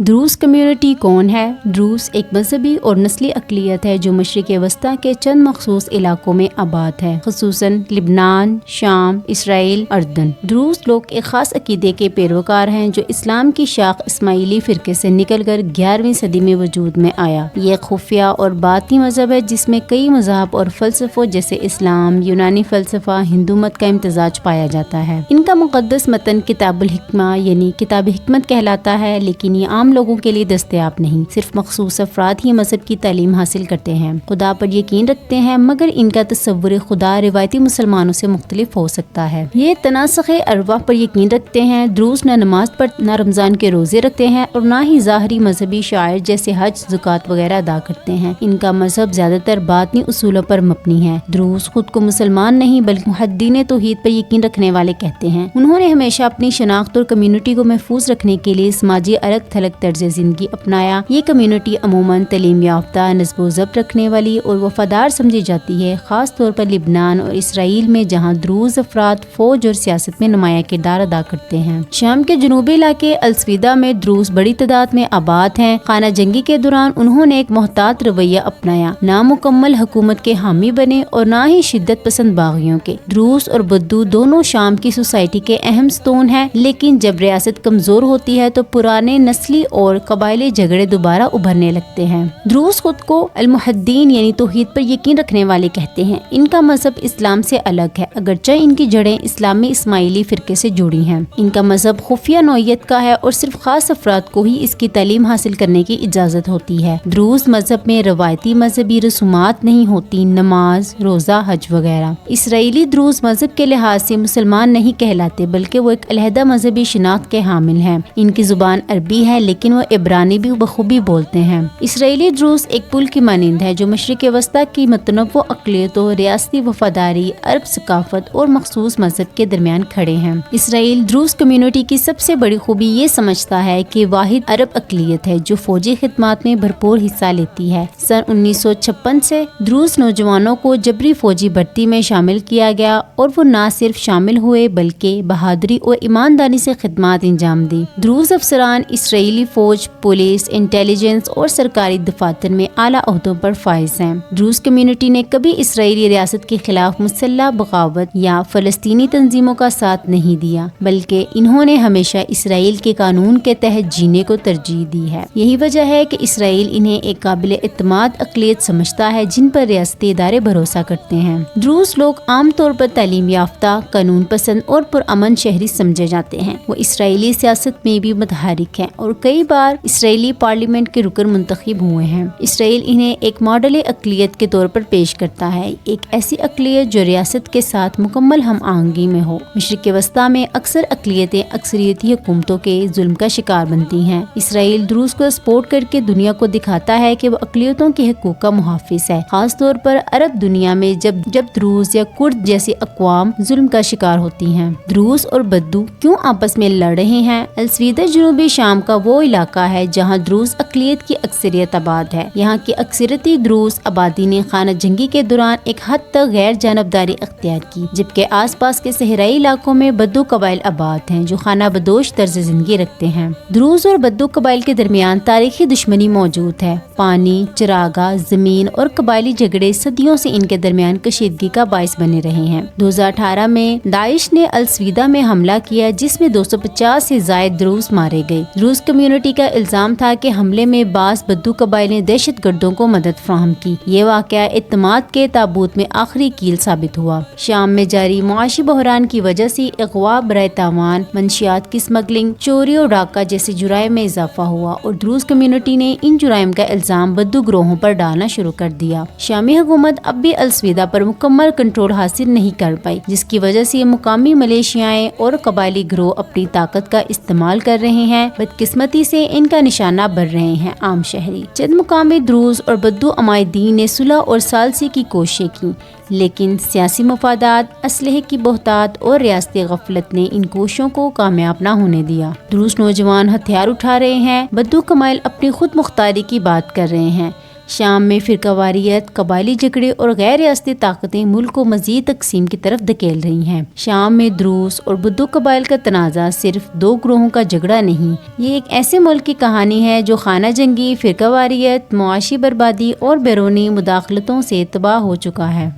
دروز community کون ہے؟ دروز ایک مذہبی اور نسلی اقلیت ہے جو مشرق وسطیٰ کے چند مخصوص علاقوں میں آباد ہے، خصوصاً لبنان، شام، اسرائیل، اردن۔ دروز لوگ ایک خاص عقیدے کے پیروکار ہیں جو اسلام کی شاخ اسماعیلی فرقے سے نکل کر 11ویں صدی میں وجود میں آیا۔ یہ ایک خفیہ اور باطنی مذہب ہے جس میں کئی مذاہب اور فلسفوں جیسے اسلام، یونانی فلسفہ، ہندو مت کا امتزاج پایا جاتا ہے۔ ان کا مقدس متن کتاب الحکمہ یعنی کتاب حکمت کہلاتا ہے، لیکن یہ عام لوگوں کے لیے دستیاب نہیں۔ صرف مخصوص افراد ہی مذہب کی تعلیم حاصل کرتے ہیں، خدا پر یقین رکھتے ہیں، مگر ان کا تصور خدا روایتی مسلمانوں سے مختلف ہو سکتا ہے۔ یہ تناسخ ارواح پر یقین رکھتے ہیں۔ دروز نہ نماز پڑھتے، نہ رمضان کے روزے رکھتے ہیں اور نہ ہی ظاہری مذہبی شعائر جیسے حج، زکوٰۃ وغیرہ ادا کرتے ہیں۔ ان کا مذہب زیادہ تر باطنی اصولوں پر مبنی ہے۔ دروز خود کو مسلمان نہیں بلکہ محدثین توحید پر یقین رکھنے والے کہتے ہیں۔ انہوں نے ہمیشہ اپنی شناخت اور کمیونٹی کو محفوظ رکھنے کے لیے سماجی الگ تھلگ طرز زندگی اپنایا۔ یہ کمیونٹی عموماً تعلیم یافتہ، نظم و ضبط رکھنے والی اور وفادار سمجھی جاتی ہے، خاص طور پر لبنان اور اسرائیل میں جہاں دروز افراد فوج اور سیاست میں نمایاں کردار ادا کرتے ہیں۔ شام کے جنوبی علاقے السویدہ میں دروز بڑی تعداد میں آباد ہیں۔ خانہ جنگی کے دوران انہوں نے ایک محتاط رویہ اپنایا، نہ مکمل حکومت کے حامی بنے اور نہ ہی شدت پسند باغیوں کے۔ دروز اور بدو دونوں شام کی سوسائٹی کے اہم ستون ہیں، لیکن جب ریاست کمزور ہوتی ہے تو پرانے نسلی اور قبائلی جھگڑے دوبارہ ابھرنے لگتے ہیں۔ دروز خود کو المحدین یعنی توحید پر یقین رکھنے والے کہتے ہیں۔ ان کا مذہب اسلام سے الگ ہے، اگرچہ ان کی جڑیں اسلامی اسماعیلی فرقے سے جڑی ہیں۔ ان کا مذہب خفیہ نوعیت کا ہے اور صرف خاص افراد کو ہی اس کی تعلیم حاصل کرنے کی اجازت ہوتی ہے۔ دروز مذہب میں روایتی مذہبی رسومات نہیں ہوتی، نماز، روزہ، حج وغیرہ۔ اسرائیلی دروز مذہب کے لحاظ سے مسلمان نہیں کہلاتے بلکہ وہ ایک علیحدہ مذہبی شناخت کے حامل ہیں۔ ان کی زبان عربی ہے لیکن وہ عبرانی بھی بخوبی بولتے ہیں۔ اسرائیلی دروز ایک پل کی مانند ہے جو مشرق وسطیٰ کی متنوع اقلیتوں، ریاستی وفاداری، عرب ثقافت اور مخصوص مذہب کے درمیان کھڑے ہیں۔ اسرائیل دروز کمیونٹی کی سب سے بڑی خوبی یہ سمجھتا ہے کہ واحد عرب اقلیت ہے جو فوجی خدمات میں بھرپور حصہ لیتی ہے۔ سن 1956 سے دروز نوجوانوں کو جبری فوجی بھرتی میں شامل کیا گیا اور وہ نہ صرف شامل ہوئے بلکہ بہادری اور ایمانداری سے خدمات انجام دی۔ دروز افسران اسرائیلی فوج، پولیس، انٹیلیجنس اور سرکاری دفاتر میں اعلیٰ عہدوں پر فائز ہیں۔ دروز کمیونٹی نے کبھی اسرائیلی ریاست کے خلاف مسلح بغاوت یا فلسطینی تنظیموں کا ساتھ نہیں دیا، بلکہ انہوں نے ہمیشہ اسرائیل کے قانون کے تحت جینے کو ترجیح دی ہے۔ یہی وجہ ہے کہ اسرائیل انہیں ایک قابل اعتماد اقلیت سمجھتا ہے جن پر ریاستی ادارے بھروسہ کرتے ہیں۔ دروز لوگ عام طور پر تعلیم یافتہ، قانون پسند اور پرامن شہری سمجھے جاتے ہیں۔ وہ اسرائیلی سیاست میں بھی متحرک ہیں اور کئی بار اسرائیلی پارلیمنٹ کے رکن منتخب ہوئے ہیں۔ اسرائیل انہیں ایک ماڈل اقلیت کے طور پر پیش کرتا ہے، ایک ایسی اقلیت جو ریاست کے ساتھ مکمل ہم آہنگی میں ہو۔ مشرق وسطیٰ میں اکثر اقلیتیں اکثریتی حکومتوں کے ظلم کا شکار بنتی ہیں۔ اسرائیل دروز کو سپورٹ کر کے دنیا کو دکھاتا ہے کہ وہ اقلیتوں کے حقوق کا محافظ ہے، خاص طور پر عرب دنیا میں جب دروز یا کرد جیسی اقوام ظلم کا شکار ہوتی ہیں۔ دروز اور بدو کیوں آپس میں لڑ رہے ہیں؟ السویدہ جنوبی شام کا وہ علاقہ ہے جہاں دروز اقلیت کی اکثریت آباد ہے۔ یہاں کی اکثریتی دروز آبادی نے خانہ جنگی کے دوران ایک حد تک غیر جانبداری اختیار کی، جبکہ آس پاس کے صحرائی علاقوں میں بدو قبائل آباد ہیں جو خانہ بدوش طرز زندگی رکھتے ہیں۔ دروز اور بدو قبائل کے درمیان تاریخی دشمنی موجود ہے۔ پانی، چراگاہ، زمین اور قبائلی جھگڑے صدیوں سے ان کے درمیان کشیدگی کا باعث بنے رہے ہیں۔ 2018 میں داعش نے السویدہ میں حملہ کیا جس میں 250 سے زائد دروز مارے گئے۔ دروز کمیونٹی کا الزام تھا کہ حملے میں بعض بدو قبائل نے دہشت گردوں کو مدد فراہم کی۔ یہ واقعہ اعتماد کے تابوت میں آخری کیل ثابت ہوا۔ شام میں جاری معاشی بحران کی وجہ سے اغوا، برائے تاوان، منشیات کی اسمگلنگ، چوری اور ڈاکہ جیسے جرائم میں اضافہ ہوا اور دروز کمیونٹی نے ان جرائم کا الزام بدو گروہوں پر ڈالنا شروع کر دیا۔ شامی حکومت اب بھی السویدہ پر مکمل کنٹرول حاصل نہیں کر پائی، جس کی وجہ سے مقامی ملیشیائیں اور قبائلی گروہ اپنی طاقت کا استعمال کر رہے ہیں۔ بدقسمتی سے ان کا نشانہ بن رہے ہیں عام شہری۔ چند مقامی دروز اور بدو عمائدین نے صلح اور ثالثی کی کوششیں کی، لیکن سیاسی مفادات، اسلحے کی بہتات اور ریاستی غفلت نے ان کوششوں کو کامیاب نہ ہونے دیا۔ دروز نوجوان ہتھیار اٹھا رہے ہیں، بدو قبائل اپنی خود مختاری کی بات کر رہے ہیں۔ شام میں فرقہ واریت، قبائلی جھگڑے اور غیر ریاستی طاقتیں ملک کو مزید تقسیم کی طرف دھکیل رہی ہیں۔ شام میں دروز اور بدو قبائل کا تنازع صرف دو گروہوں کا جھگڑا نہیں، یہ ایک ایسے ملک کی کہانی ہے جو خانہ جنگی، فرقہ واریت، معاشی بربادی اور بیرونی مداخلتوں سے تباہ ہو چکا ہے۔